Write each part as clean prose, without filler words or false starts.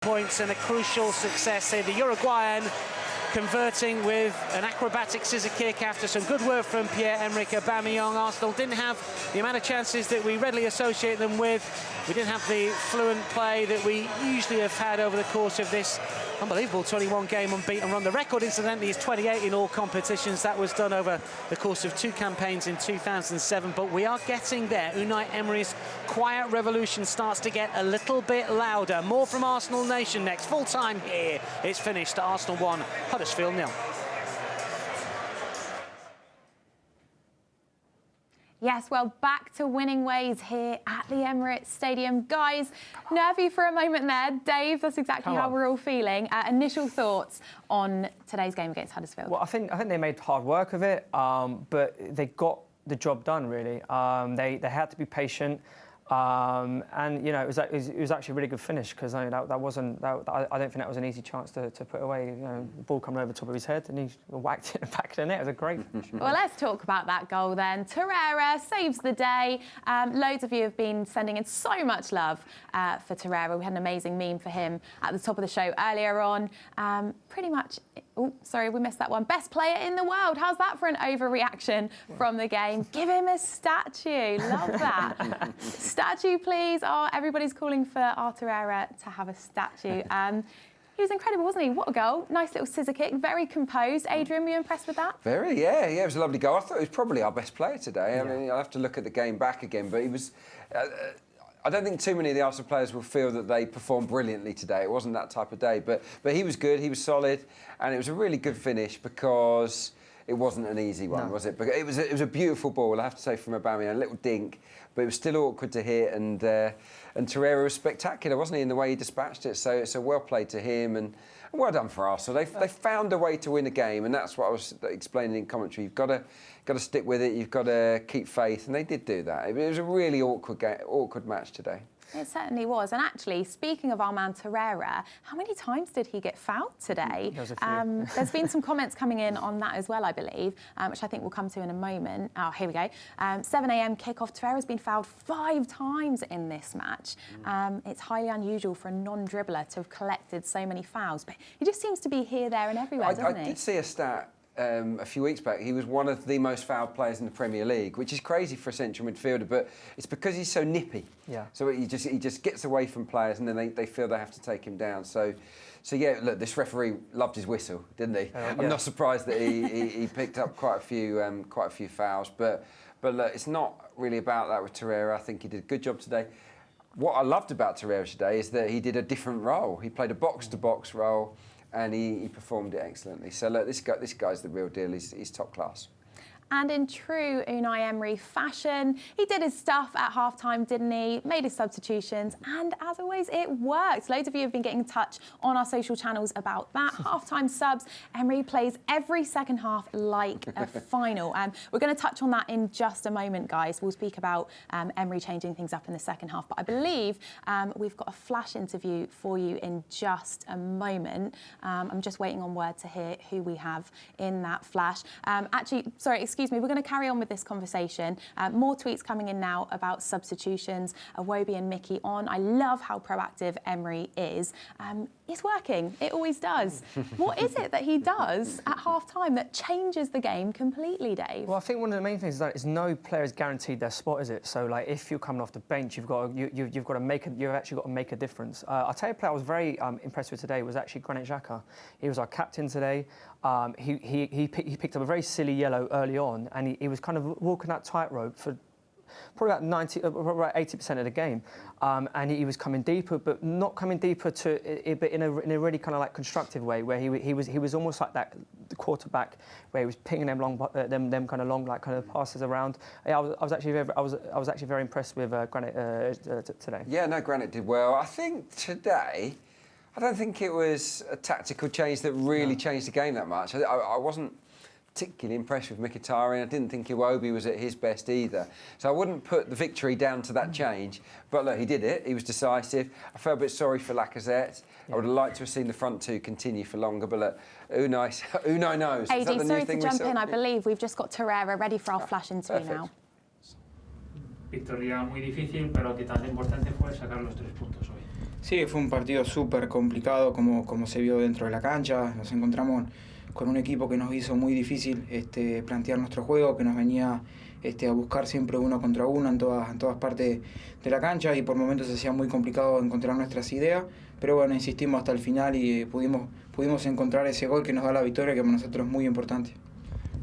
Points and a crucial success here. The Uruguayan converting with an acrobatic scissor kick after some good work from Pierre-Emerick Aubameyang. Arsenal didn't have the amount of chances that we readily associate them with. We didn't have the fluent play that we usually have had over the course of this unbelievable 21-game unbeaten run. The record, incidentally, is 28 in all competitions. That was done over the course of 2 campaigns in 2007, but we are getting there. Unai Emery's quiet revolution starts to get a little bit louder. More from Arsenal Nation next. Full time here. It's finished. Arsenal 1, Huddersfield 0. Yes, well, back to winning ways here at the Emirates Stadium. Guys, nervy for a moment there. Dave, that's exactly how we're all feeling. Initial thoughts on today's game against Huddersfield? Well, I think they made hard work of it, but they got the job done, really. They had to be patient. And you know, it was actually a really good finish, because I don't think that was an easy chance to put away. You know, the ball coming over the top of his head and he whacked it back in the net. It was a great finish. Well, let's talk about that goal then. Torreira saves the day. Loads of you have been sending in so much love for Torreira. We had an amazing meme for him at the top of the show earlier on. Pretty much, oh, sorry, we missed that one. Best player in the world. How's that for an overreaction from the game? Give him a statue. Love that. Statue, please. Oh, everybody's calling for our Torreira to have a statue. He was incredible, wasn't he? What a goal. Nice little scissor kick, very composed. Adrian, were you impressed with that? Very, yeah, it was a lovely goal. I thought it was probably our best player today. I mean, I'll have to look at the game back again, but he was... I don't think too many of the Arsenal players will feel that they performed brilliantly today. It wasn't that type of day, but he was good, he was solid, and it was a really good finish because it wasn't an easy one, was it? But it was a beautiful ball, I have to say, from Aubameyang, a little dink, but it was still awkward to hit, and Torreira was spectacular, wasn't he, in the way he dispatched it? So well played to him, and well done for Arsenal. They found a way to win a game, and that's what I was explaining in commentary. You've got to stick with it. You've got to keep faith, and they did do that. It was a really awkward match today. It certainly was. And actually, speaking of our man Torreira, how many times did he get fouled today? There was a few. There's been some comments coming in on that as well, I believe, which I think we'll come to in a moment. Oh, here we go. 7 a.m. kickoff. Torreira's been fouled 5 times in this match. It's highly unusual for a non-dribbler to have collected so many fouls, but he just seems to be here, there and everywhere, doesn't he? I did see a stat a few weeks back. He was one of the most fouled players in the Premier League, which is crazy for a central midfielder, but it's because he's so nippy. Yeah. So he just gets away from players, and then they feel they have to take him down. So yeah, look, this referee loved his whistle, didn't he? I'm not surprised that he picked up quite a few fouls, but look, it's not really about that with Torreira. I think he did a good job today. What I loved about Torreira today is that he did a different role. He played a box-to-box role, and he performed it excellently. So look, this guy's the real deal. He's top class. And in true Unai Emery fashion, he did his stuff at half-time, didn't he? Made his substitutions, and as always, it worked. Loads of you have been getting in touch on our social channels about that. Half-time subs, Emery plays every second half like a final. We're going to touch on that in just a moment, guys. We'll speak about Emery changing things up in the second half, but I believe we've got a flash interview for you in just a moment. I'm just waiting on word to hear who we have in that flash. Actually, sorry, excuse me, we're going to carry on with this conversation. More tweets coming in now about substitutions. Awobi and Mickey on. I love how proactive Emery is. It's working. It always does. What is it that he does at half-time that changes the game completely, Dave? Well, I think one of the main things is no player is guaranteed their spot, is it? So, like, if you're coming off the bench, you've actually got to make a difference. I'll tell you a player I was very impressed with today was actually Granit Xhaka. He was our captain today. He picked up a very silly yellow early on, and he was kind of walking that tightrope for probably about 80% of the game, and he was coming deeper, but not coming deeper but in a really kind of like constructive way, where he was almost like that the quarterback, where he was pinging them kind of long like kind of passes around. Yeah, I was actually very impressed with Granit today. Yeah, no, Granit did well. I think today, I don't think it was a tactical change that really changed the game that much. I wasn't particularly impressed with Mkhitaryan. I didn't think Iwobi was at his best either. So I wouldn't put the victory down to that change. But look, he did it. He was decisive. I felt a bit sorry for Lacazette. I would have liked to have seen the front two continue for longer. But look, Unai knows. AD, sorry to jump in. I believe we've just got Torreira ready for our flash interview now. Victoria muy difícil, pero que tan importante fue sacar los 3 puntos hoy. Sí, fue un partido súper complicado como se vio dentro de la cancha. Nos encontramos con un equipo que nos hizo muy difícil plantear nuestro juego, que nos venía a buscar siempre uno contra uno en todas partes de la cancha y por momentos se hacía muy complicado encontrar nuestras ideas, pero bueno, insistimos hasta el final y pudimos encontrar ese gol que nos da la victoria, que para nosotros es muy importante.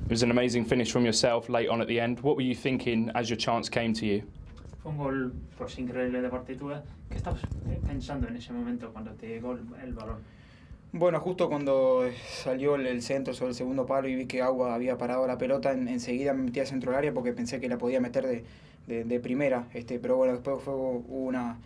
It was an amazing finish from yourself late on at the end. What were you thinking as your chance came to you? Fue un gol pues increíble de partitura. ¿Qué estabas pensando en ese momento cuando te llegó el balón? Bueno, justo cuando salió el centro sobre el segundo palo y vi que Agua había parado la pelota, enseguida me metí al centro del área porque pensé que la podía meter de primera. Pero bueno, después hubo una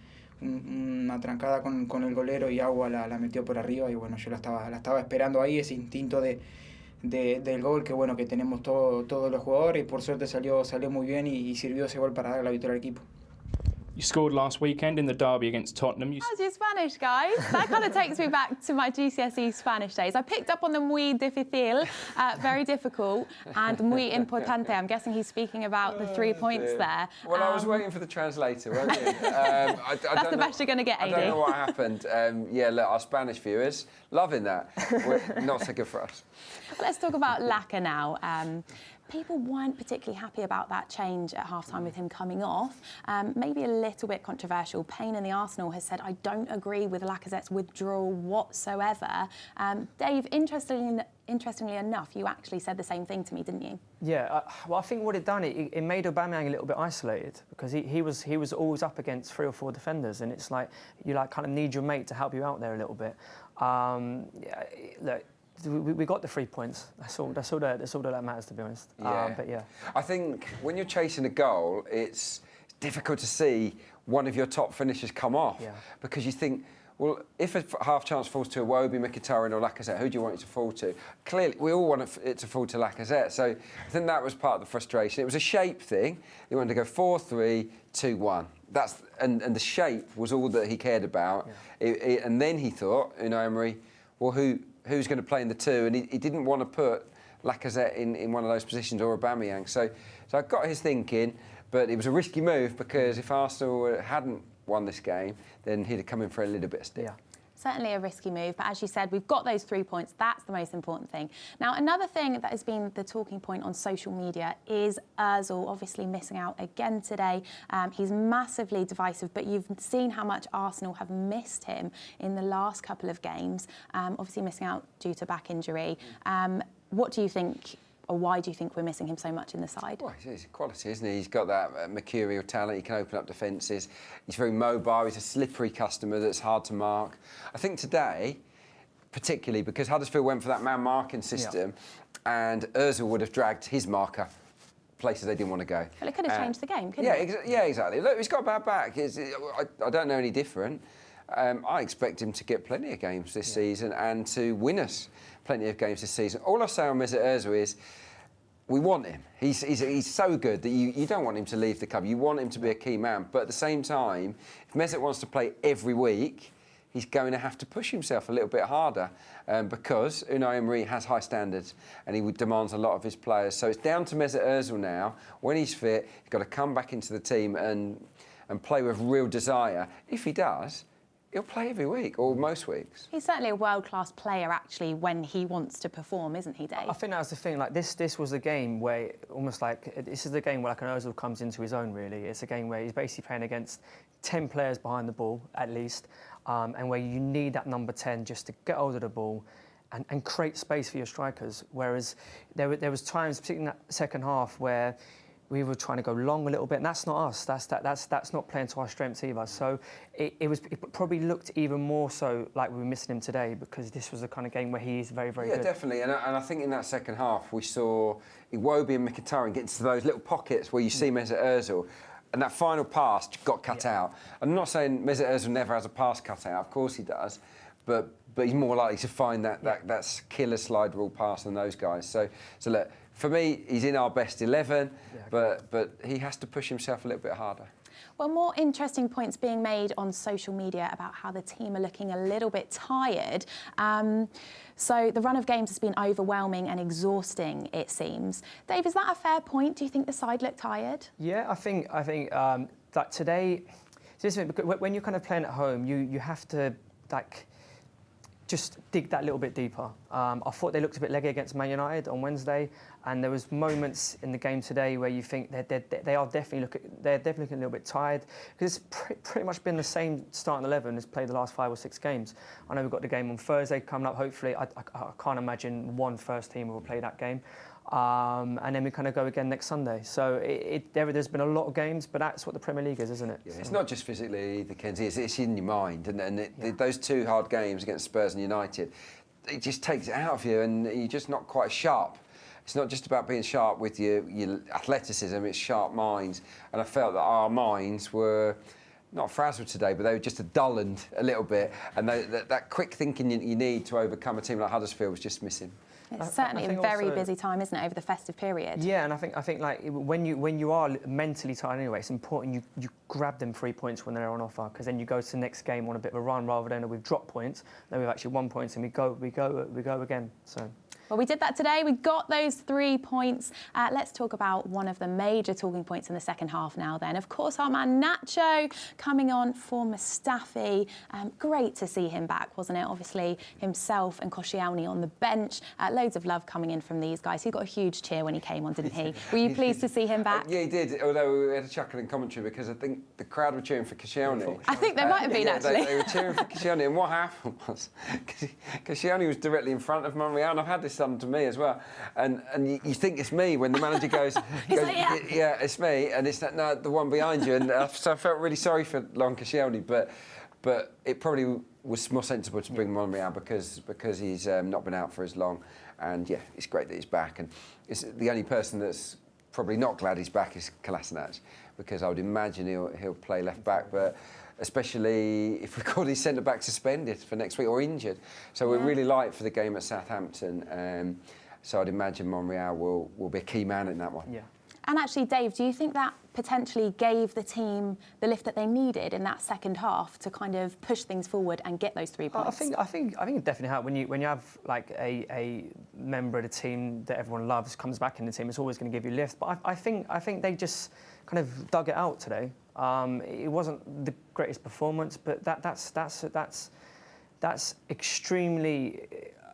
trancada con el golero y Agua la metió por arriba y bueno, yo la estaba esperando ahí, ese instinto del gol que bueno que tenemos todos los jugadores y por suerte salió muy bien y sirvió ese gol para dar la victoria al equipo. You scored last weekend in the derby against Tottenham. How's your Spanish, guys? That kind of takes me back to my GCSE Spanish days. I picked up on the muy difícil, very difficult, and muy importante. I'm guessing he's speaking about the 3 points there. Well, I was waiting for the translator, wasn't you? That's the best you're going to get, AD. I don't know what happened. Yeah, look, our Spanish viewers, loving that. Not so good for us. Let's talk about Laka now. People weren't particularly happy about that change at half-time with him coming off. Maybe a little bit controversial. Payne in the Arsenal has said, I don't agree with Lacazette's withdrawal whatsoever. Dave, interestingly enough, you actually said the same thing to me, didn't you? Yeah, well, I think what it done, it made Aubameyang a little bit isolated because he was always up against 3 or 4 defenders, and it's like you kind of need your mate to help you out there a little bit. Yeah, look, we got the 3 points. That's all that matters, to be honest. Yeah. But yeah, I think when you're chasing a goal, it's difficult to see one of your top finishers come off because you think, well, if a half chance falls to Iwobi, Mkhitaryan or Lacazette, who do you want it to fall to? Clearly, we all want it to fall to Lacazette. So I think that was part of the frustration. It was a shape thing. He wanted to go 4-3-2-1. And the shape was all that he cared about. Yeah. And then he thought, Unai Emery, well, who's going to play in the 2? And he didn't want to put Lacazette in one of those positions or Aubameyang. So I got his thinking, but it was a risky move because if Arsenal hadn't won this game, then he'd have come in for a little bit of stick. Yeah. Certainly a risky move, but as you said, we've got those 3 points. That's the most important thing. Now, another thing that has been the talking point on social media is Ozil obviously missing out again today. He's massively divisive, but you've seen how much Arsenal have missed him in the last couple of games, obviously missing out due to back injury. What do you think, or why do you think we're missing him so much in the side? Well, he's quality, isn't he? He's got that mercurial talent. He can open up defences. He's very mobile. He's a slippery customer that's hard to mark. I think today, particularly because Huddersfield went for that man marking system, and Ozil would have dragged his marker places they didn't want to go. Well, it could have changed the game, couldn't it? Yeah, exactly. Look, he's got a bad back. I don't know any different. I expect him to get plenty of games this season and to win us plenty of games this season. All I say on Mesut Ozil is we want him. He's so good that you don't want him to leave the club. You want him to be a key man. But at the same time, if Mesut wants to play every week, he's going to have to push himself a little bit harder because Unai Emery has high standards and he demands a lot of his players. So it's down to Mesut Ozil now. When he's fit, he's got to come back into the team and play with real desire. If he does, he'll play every week, or most weeks. He's certainly a world-class player, actually, when he wants to perform, isn't he, Dave? I think that was the thing. Like this was a game where almost like this is the game where like an Ozil comes into his own. Really, it's a game where he's basically playing against 10 players behind the ball at least, and where you need that number 10 just to get hold of the ball and create space for your strikers. Whereas there was times, particularly in that second half, where we were trying to go long a little bit, and that's not us. That's not playing to our strengths either. So it probably looked even more so like we were missing him today because this was the kind of game where he is very, very good. Yeah, definitely. And I think in that second half we saw Iwobi and Mkhitaryan get into those little pockets where you see Mesut Ozil, and that final pass got cut out. I'm not saying Mesut Ozil never has a pass cut out. Of course he does, but he's more likely to find that killer slide rule pass than those guys. So look. For me, he's in our best 11, but he has to push himself a little bit harder. Well, more interesting points being made on social media about how the team are looking a little bit tired. So the run of games has been overwhelming and exhausting, it seems. Dave, is that a fair point? Do you think the side looked tired? Yeah, I think that today. when you're kind of playing at home, you have to like just dig that little bit deeper. I thought they looked a bit leggy against Man United on Wednesday, and there was moments in the game today where you think they are definitely looking a little bit tired, because it's pretty much been the same starting 11 as played the last 5 or 6 games. I know we've got the game on Thursday coming up. Hopefully, I can't imagine one first teamer will play that game. And then we kind of go again next Sunday. So there's been a lot of games, but that's what the Premier League is, isn't it? Yeah, so. It's not just physically either, Kenzie, it's in your mind. And those 2 hard games against Spurs and United, it just takes it out of you, and you're just not quite sharp. It's not just about being sharp with your athleticism, it's sharp minds. And I felt that our minds were not frazzled today, but they were just dulled a little bit. And that quick thinking you need to overcome a team like Huddersfield was just missing. It's certainly a very busy time, isn't it, over the festive period? Yeah, and I think like when you are mentally tired anyway, it's important you grab them 3 points when they're on offer, because then you go to the next game on a bit of a run rather than we've dropped points. Then we've actually won points and we go again. So. Well, we did that today. We got those 3 points. Let's talk about one of the major talking points in the second half now then. Of course, our man Nacho coming on for Mustafi. Great to see him back, wasn't it? Obviously, himself and Koscielny on the bench. Loads of love coming in from these guys. He got a huge cheer when he came on, didn't he? Were you pleased to see him back? Yeah, he did, although we had a chuckle in commentary because I think the crowd were cheering for Koscielny. I think they might have been, actually. They were cheering for Koscielny, and what happened was Koscielny was directly in front of Monreal, and I've had this done to me as well. And you think it's me when the manager goes, yeah, it's me, and it's no, the one behind you. And so I felt really sorry for Lon Koscielny, but it probably was more sensible to bring Monreal because he's not been out for as long. And yeah, it's great that he's back. And it's the only person that's probably not glad he's back is Kolasinac, because I would imagine he'll play left back, but especially if we got his centre back suspended for next week or injured. So we're really light for the game at Southampton. So I'd imagine Monreal will be a key man in that one. Yeah. And actually, Dave, do you think that potentially gave the team the lift that they needed in that second half to kind of push things forward and get those 3 points? I think it definitely helped when you have like a member of the team that everyone loves comes back in the team. It's always going to give you a lift. But I think they just kind of dug it out today. It wasn't the greatest performance, but that's extremely.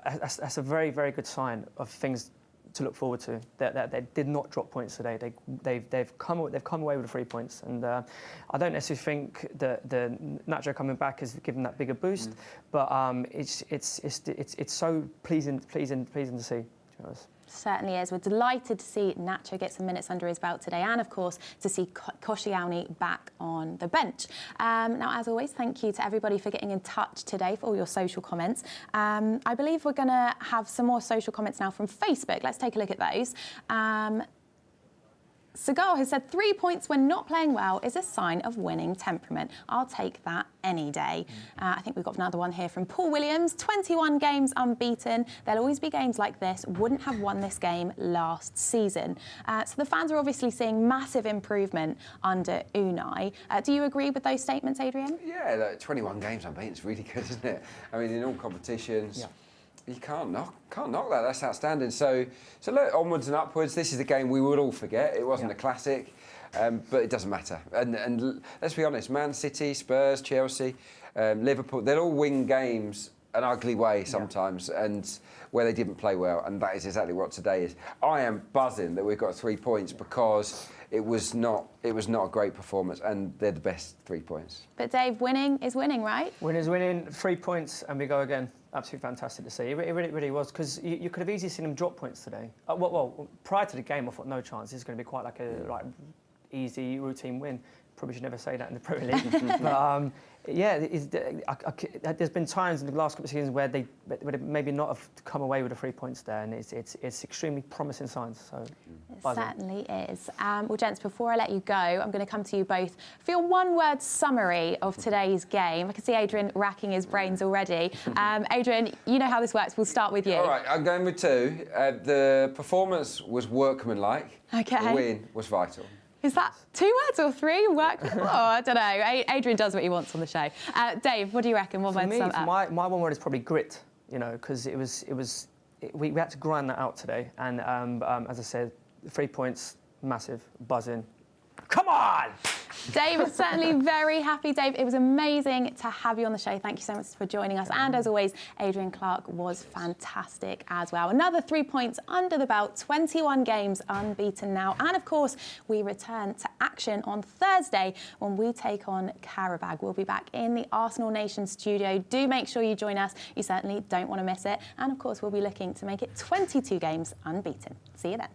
That's a very, very good sign of things to look forward to. That they did not drop points today. They've come away with the 3 points, and I don't necessarily think that the Nacho coming back has given that bigger boost, but it's so pleasing to see. Certainly is. We're delighted to see Nacho get some minutes under his belt today, and of course to see Koscielny back on the bench. Now, as always, thank you to everybody for getting in touch today, for all your social comments. I believe we're going to have some more social comments now from Facebook. Let's take a look at those. Cigar has said 3 points when not playing well is a sign of winning temperament. I'll take that any day. I think we've got another one here from Paul Williams. 21 games unbeaten. There'll always be games like this. Wouldn't have won this game last season. So the fans are obviously seeing massive improvement under Unai. Do you agree with those statements, Adrian? Yeah, 21 games unbeaten is really good, isn't it? I mean, in all competitions. Yeah. You can't knock that. That's outstanding. So look, onwards and upwards. This is the game we would all forget. It wasn't a classic, but it doesn't matter. And let's be honest, Man City, Spurs, Chelsea, Liverpool, they'll all win games an ugly way sometimes, and where they didn't play well. And that is exactly what today is. I am buzzing that we've got 3 points because it was not a great performance, and they're the best 3 points. But Dave, winning is winning, right? Winning is winning. 3 points, and we go again. Absolutely fantastic to see. It really was, because you could have easily seen them drop points today. Well, prior to the game, I thought no chance. This is going to be quite like a easy routine win. Probably should never say that in the Premier League. But there's been times in the last couple of seasons where they would maybe not have come away with the 3 points there, and it's extremely promising signs. So it certainly is. Well, gents, before I let you go, I'm going to come to you both for your one-word summary of today's game. I can see Adrian racking his brains already. Adrian, you know how this works. We'll start with you. All right, I'm going with 2. The performance was workmanlike. Okay. The win was vital. Is that 2 words or 3? I don't know. Adrian does what he wants on the show. Dave, what do you reckon? One word sum up. My one word is probably grit. You know, because we had to grind that out today. And as I said, 3 points, massive, buzzing. Come on! Dave is certainly very happy. Dave, it was amazing to have you on the show. Thank you so much for joining us. And as always, Adrian Clark was fantastic as well. Another 3 points under the belt, 21 games unbeaten now. And of course, we return to action on Thursday when we take on Qarabag. We'll be back in the Arsenal Nation studio. Do make sure you join us. You certainly don't want to miss it. And of course, we'll be looking to make it 22 games unbeaten. See you then.